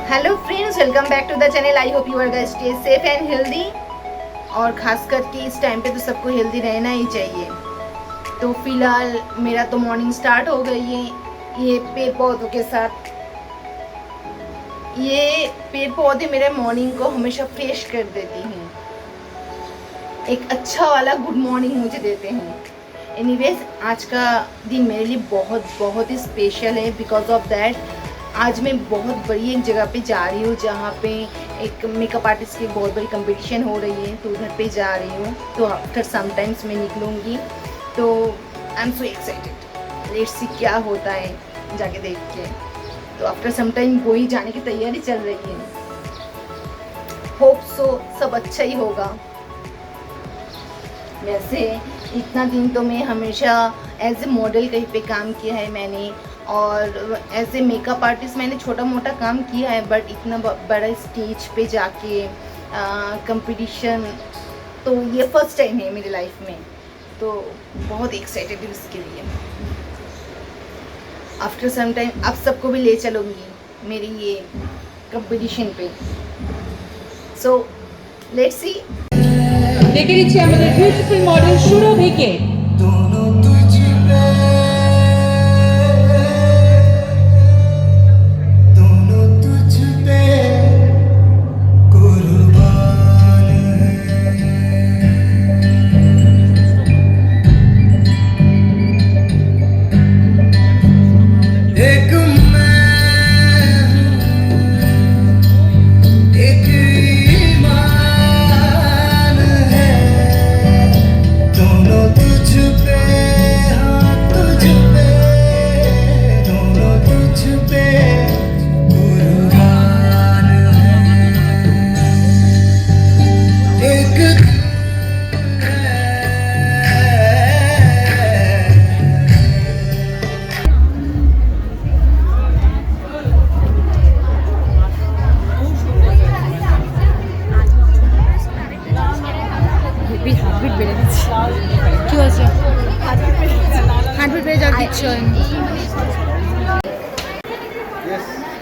Hello friends, welcome back to the channel. I hope you are guys stay safe and healthy. और ख़ास करके इस time पे तो सबको हेल्दी रहना ही चाहिए। तो फिलहाल मेरा तो मॉर्निंग स्टार्ट हो गई है ये पेड़ पौधों के साथ। ये पेड़ पौधे मेरे मॉर्निंग को हमेशा फ्रेश कर देती हैं, एक अच्छा वाला गुड मॉर्निंग मुझे देते हैं। एनीवेज, आज का दिन मेरे लिए बहुत ही स्पेशल है। बिकॉज ऑफ दैट आज मैं बहुत बड़ी एक जगह पे जा रही हूँ जहाँ पे एक मेकअप आर्टिस्ट की बहुत बड़ी कंपटीशन हो रही है, तो उधर पे जा रही हूँ। तो आफ्टर समटाइम्स मैं निकलूँगी, तो I am so excited. Let's see क्या होता है जाके देख के। तो आफ्टर सम टाइम वही जाने की तैयारी चल रही है। होप सो सब अच्छा ही होगा। वैसे इतना दिन तो मैं हमेशा एज ए मॉडल कहीं पे काम किया है मैंने, और एज ए मेकअप आर्टिस्ट मैंने छोटा मोटा काम किया है, बट इतना बड़ा स्टेज पे जाके कंपटीशन तो ये फर्स्ट टाइम है मेरी लाइफ में। तो बहुत एक्साइटेड हूँ इसके लिए। आफ्टर सम टाइम आप सबको भी ले चलूँगी मेरी ये कंपटीशन पे। So let's see. দেখে দিচ্ছি আমাদের বিউটিফুল মডেল সুরভিকে।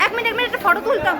এক মিনিট একটা ফটো তুলতাম।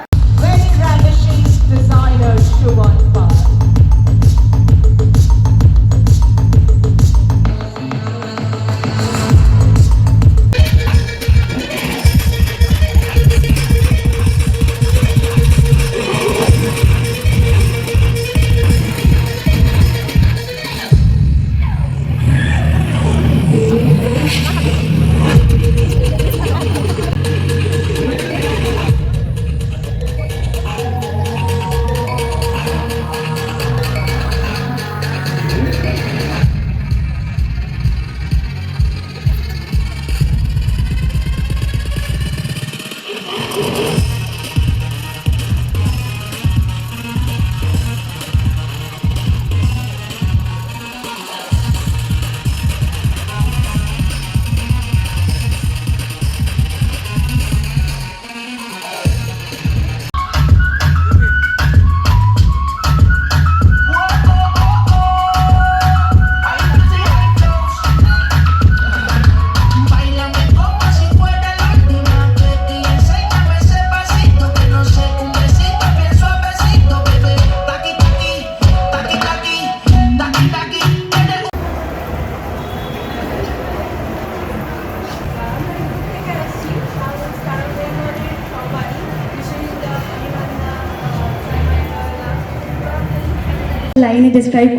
লাইনে ডেসক্রাইব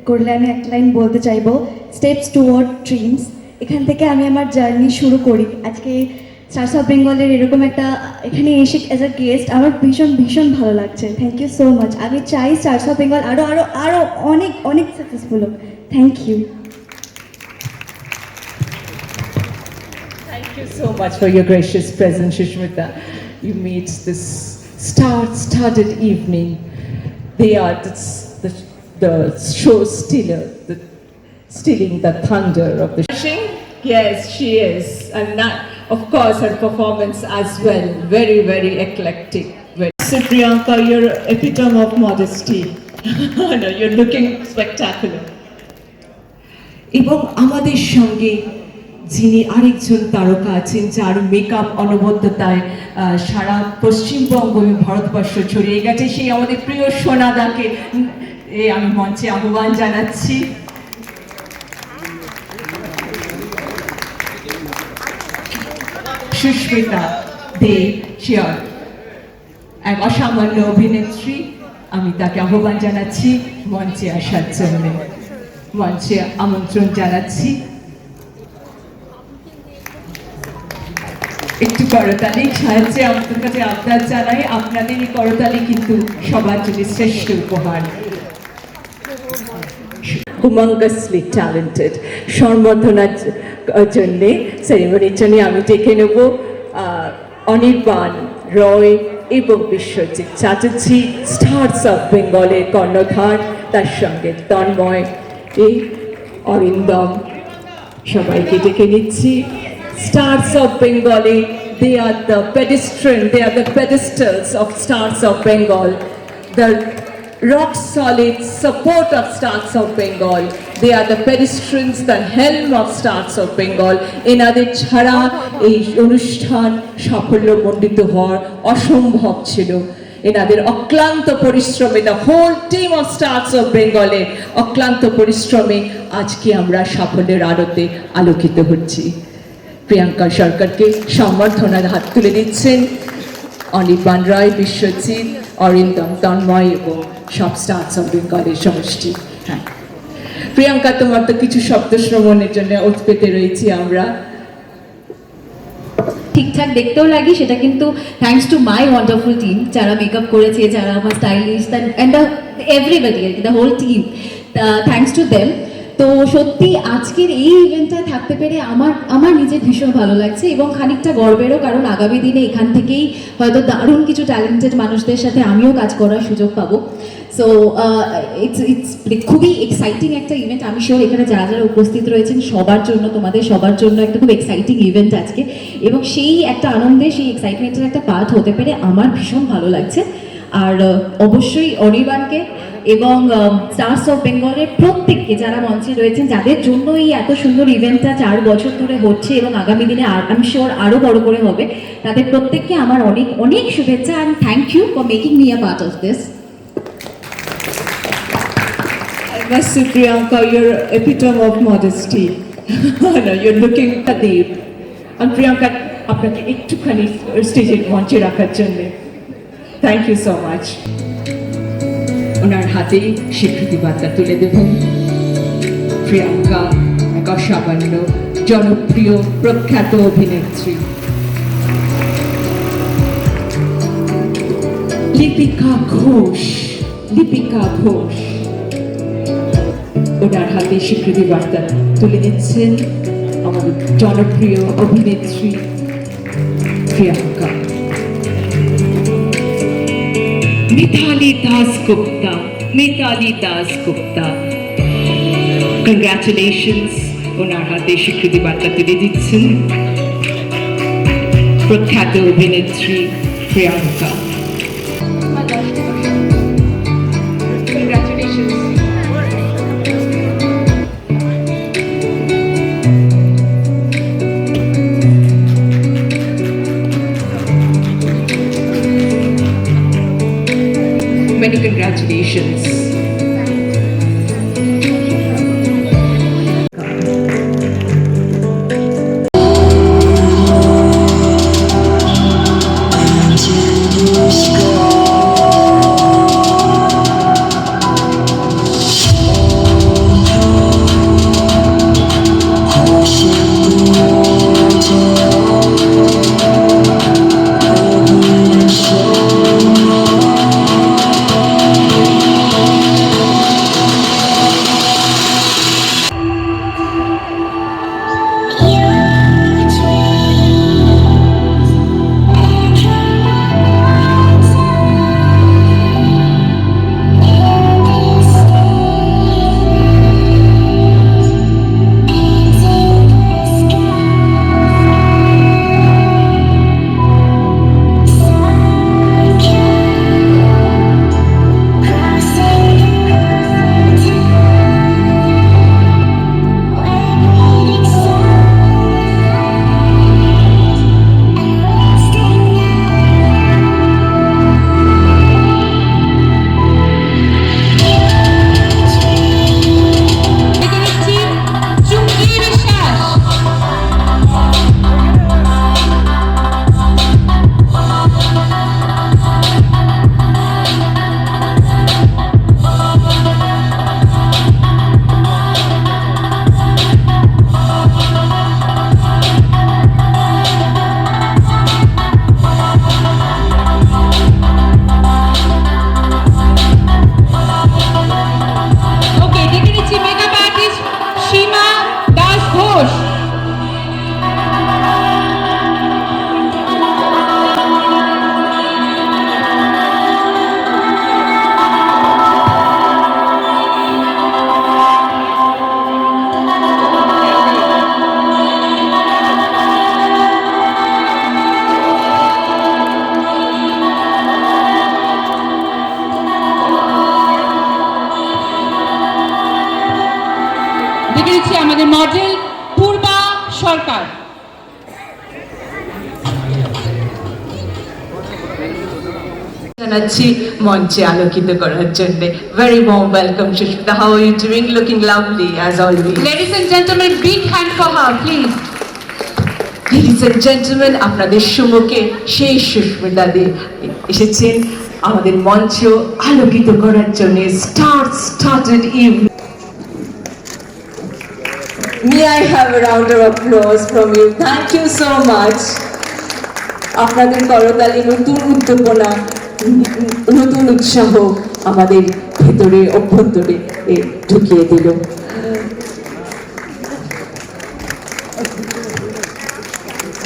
করলে আমি একটা লাইন বলতে চাইবো, স্টেপস টুয়ার্ড ড্রিমস। এখান থেকে আমি আমার জার্নি শুরু করি। আজকে স্টারস অফ বেঙ্গলের এরকম একটা এখানে এসে অ্যাজ আ গেস্ট আমার ভীষণ ভালো লাগছে। Thank you so much. আমি চাই স্টারস অফ বেঙ্গল আরও অনেক সাকসেসফুল হোক। Thank you. Thank you so much for your gracious presence, Shushmita. You made this star-studded evening. They are the show stealer, stealing the thunder of the show. Yes, she is. And of course, her performance as well. Very eclectic. So Priyanka, you're epitome of modesty. No, you're looking spectacular. এবং আমাদের সঙ্গে যিনি আরেকজন তারকা আছেন যার makeup অনবদ্যতায় সারা পশ্চিমবঙ্গ এবং ভারতবর্ষ ছড়িয়ে গেছে, সেই আমাদের প্রিয় সোনাদাকে আমি মঞ্চে আহ্বান জানাচ্ছি। সুস্মিতা দে, সে এক অসামান্য অভিনেত্রী, আমি তাকে আহ্বান জানাচ্ছি মঞ্চে আসার জন্য, মঞ্চে আমন্ত্রণ জানাচ্ছি। একটু করতালি সাহায্যে আপনার কাছে আবদার জানাই, আপনাদের এই করতালি কিন্তু সবার জন্য শ্রেষ্ঠ উপহার। হুমাঙ্গাসলি ট্যালেন্টেড সম্বর্ধনার জন্যে সেরেমনির জন্য আমি ডেকে নেব অনির্বাণ রয় এবং বিশ্বজিৎ চ্যাটার্জি, স্টার্স অফ বেঙ্গলের কর্ণধার, তার সঙ্গে তন্ময়, এই অরিন্দম, সবাইকে ডেকে নিচ্ছি। Stars of Bengali, they are the pedestrian, they are the pedestals of Stars of Bengal, the rock solid support of Stars of Bengal. They are the pedestrians, the helm of Stars of Bengal. এনাদের ছাড়া এই অনুষ্ঠান সাফল্যমণ্ডিত হওয়ার অসম্ভব ছিল। এনাদের অক্লান্ত পরিশ্রমে, the whole team of stars of বেঙ্গলে অক্লান্ত পরিশ্রমে আজকে আমরা সাফল্যের আলোতে আলোকিত হচ্ছি। প্রিয়াঙ্কা সরকারকে সম্বর্ধনার হাত তুলে দিচ্ছেন অনির্বাণ রায়, বিশ্বজিৎ, অরিন্দম, তন্ময় এবং সব স্টার্স অফ বেঙ্গলের সমষ্টি। হ্যাঁ প্রিয়াঙ্কা, তোমার তো কিছু শব্দ শ্রবণের জন্য ওত পেতে রয়েছি আমরা। ঠিকঠাক দেখতেও লাগি, সেটা কিন্তু thanks to my wonderful team, যারা মেকআপ করেছে, যারা আমার stylist and everybody, the whole team, thanks to them. তো সত্যি আজকের এই ইভেন্টটায় থাকতে পেরে আমার নিজের ভীষণ ভালো লাগছে এবং খানিকটা গর্বেরও, কারণ আগামী দিনে এখান থেকেই হয়তো দারুণ কিছু ট্যালেন্টেড মানুষদের সাথে আমিও কাজ করার সুযোগ পাবো। সো ইটস খুবই এক্সাইটিং একটা ইভেন্ট। আমি শিওর এখানে যারা যারা উপস্থিত রয়েছেন সবার জন্য, তোমাদের সবার জন্য একটা খুব এক্সাইটিং ইভেন্ট আজকে, এবং সেই একটা আনন্দে, সেই এক্সাইটমেন্টের একটা পার্ট হতে পেরে আমার ভীষণ ভালো লাগছে। আর অবশ্যই অনির্বাণকে এবং স্টার্স অফ বেঙ্গলের প্রত্যেককে যারা মঞ্চে রয়েছেন, যাদের জন্য এই এত সুন্দর ইভেন্টটা 4 বছর ধরে হচ্ছে এবং আগামী দিনে আমি শিওর আরও বড় করে হবে, তাদের প্রত্যেককে আমার অনেক অনেক শুভেচ্ছা and thank you for making me a part of this. Miss Priyanka, you're epitome of modesty. No, you're looking at the and Priyanka, আপনাকে একটুখানি স্টেজের মঞ্চে রাখার জন্য থ্যাংক ইউ সো মাচ। ওনার হাতে স্বীকৃতি বার্তা তুলে দেবেন প্রিয়াঙ্কা, এক অসামান্য জনপ্রিয় প্রখ্যাত অভিনেত্রী। লিপিকা ঘোষ, লিপিকা ঘোষ ওনার হাতে স্বীকৃতি বার্তা তুলে দিচ্ছেন আমাদের জনপ্রিয় অভিনেত্রী প্রিয়াঙ্কা। মিতালি দাসগুপ্তা, মিতালি দাসগুপ্তা, কংগ্রাচুলেশনস, ওনার হাতে স্বীকৃতি বার্তা তুলে দিচ্ছেন প্রখ্যাত অভিনেত্রী প্রিয়াঙ্কা। Many congratulations. ডেকে দিচ্ছি আমাদের মডেল পূর্বা সরকার। জানাচ্ছি মঞ্চে আলোকিত করার জন্য। Very warm welcome Susmita, how are you doing? Looking lovely as always. Ladies and gentlemen, big hand for her, please. Ladies and gentlemen, আপনাদের সম্মুখে সেই সুস্মিতা দে এসেছেন আমাদের মঞ্চ আলোকিত করার জন্য। Started evening. May I have a round of applause from you? Thank you so much. আপনাদের করতালি নতুন উদ্দীপনা, নতুন উৎসাহ আমাদের ভেতরে অভ্যন্তরে ঢুকিয়ে দিল।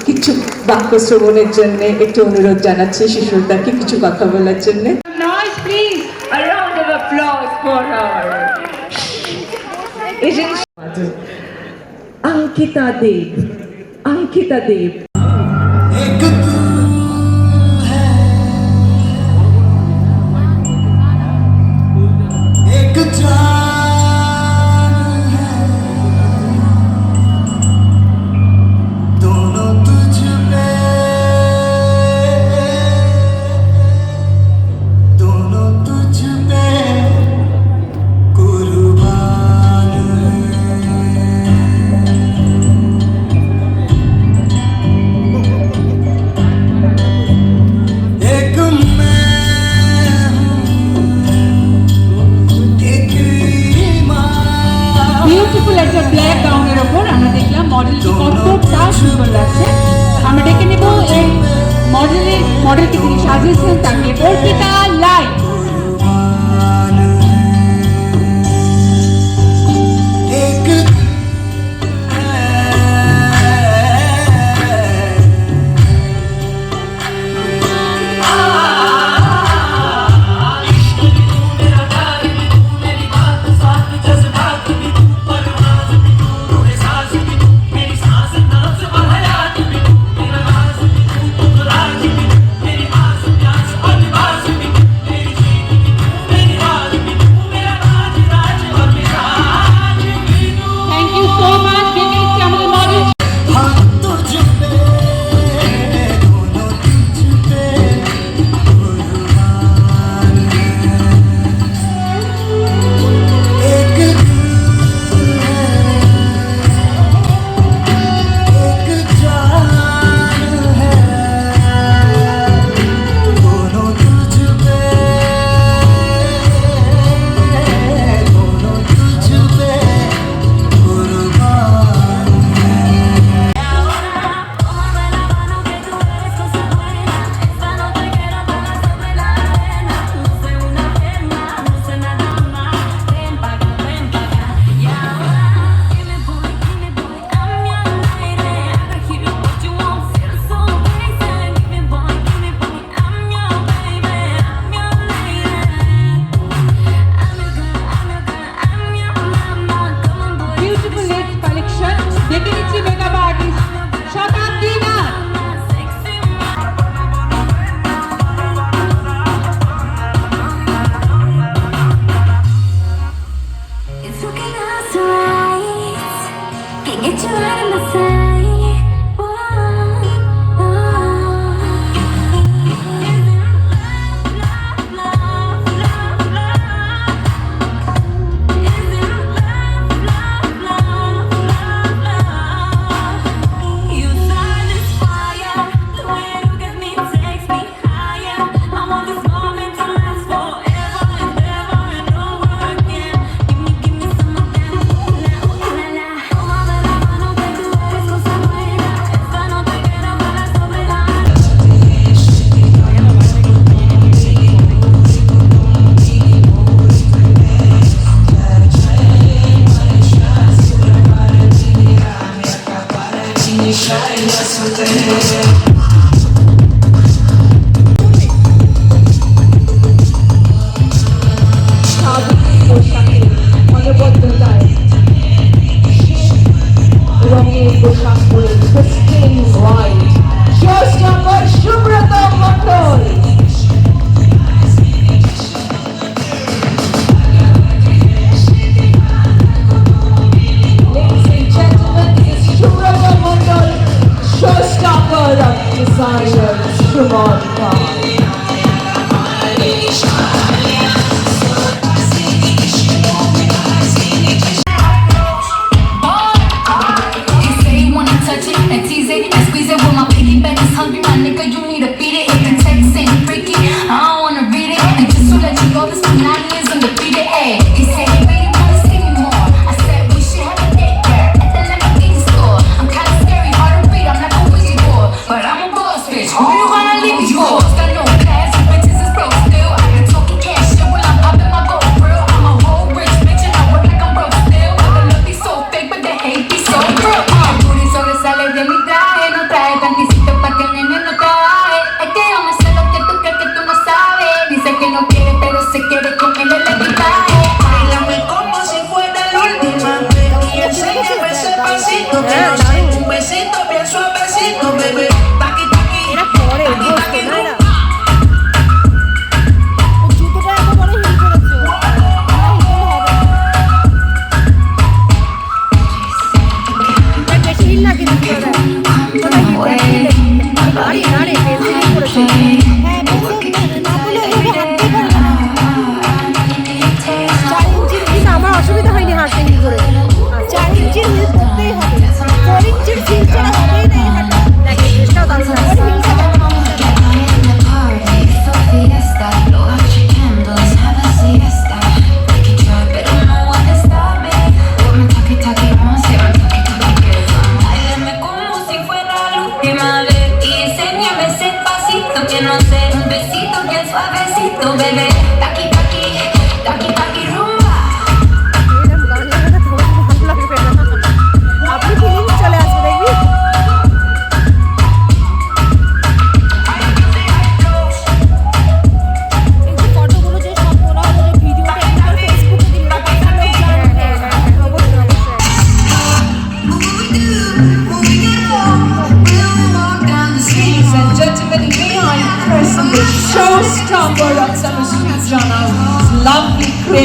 কিছু বাক্য শ্রবণের জন্য একটু অনুরোধ জানাচ্ছি শিশুদাকে কিছু কথা বলার জন্য। Noise, please. A round of applause for her. Ankita देव। एक तू है, एक जान है, दोनों तुझ पे, दोनों तुझ पे कुर्बान है। एक मैं हूँ, एक ईमान। বিউটিফুল একটা ব্ল্যাক গাউনের ওপর আমরা দেখলাম মডেলটি কতটা সুন্দর লাগছে। আমরা ডেকে নেব এই মডেলকে তিনি সাজিয়েছেন তাকে অর্পিতা লাইট। कुर्बान है। एक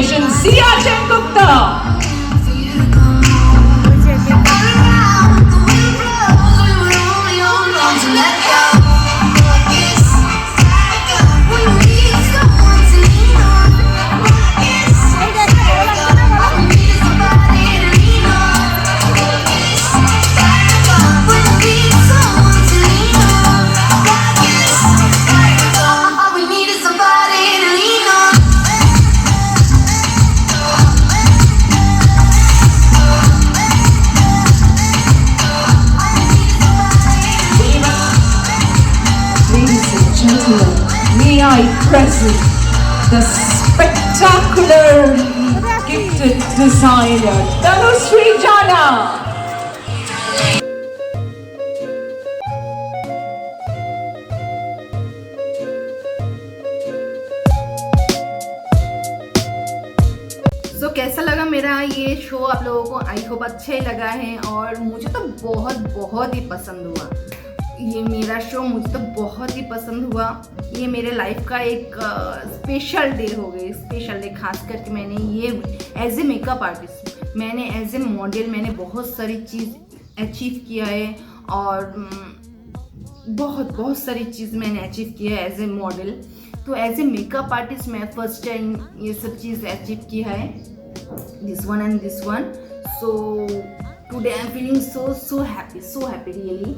Congratulations, Sia Gupta. Ladies and gentlemen, may I present the spectacular gifted designer, Tanushree Jana. सो कैसा लगा मेरा ये शो आप लोगों को? आई होप अच्छा ही लगा है और मुझे तो बहुत ही पसंद हुआ ये मेरा शो। मुझे तो बहुत ही पसंद हुआ। ये मेरे लाइफ का एक स्पेशल डे हो गई, स्पेशल डे। खास करके मैंने ये एज ए मेकअप आर्टिस्ट, मैंने एज ए मॉडल, मैंने बहुत सारी चीज़ अचीव किया है और बहुत सारी चीज़ मैंने अचीव किया है एज ए मॉडल। तो एज ए मेकअप आर्टिस्ट मैं फर्स्ट टाइम ये सब चीज़ अचीव किया है, this one and this one. So today I am feeling so happy really.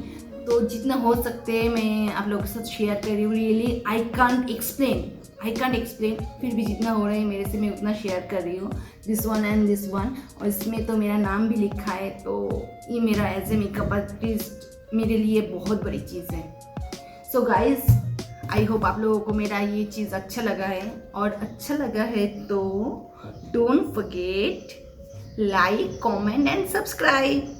तो जितना हो सकते हैं मैं आप लोगों के साथ शेयर कर रही हूँ। रियली आई कांट एक्सप्लेन, फिर भी जितना हो रहा है मेरे से मैं उतना शेयर कर रही हूँ। This one and this one, और इसमें तो मेरा नाम भी लिखा है। तो ये मेरा एज ए मेकअप आर्टिस्ट मेरे लिए बहुत बड़ी चीज़ है। सो गाइज, आई होप आप लोगों को मेरा ये चीज़ अच्छा लगा है, और अच्छा लगा है तो don't forget like, comment and subscribe.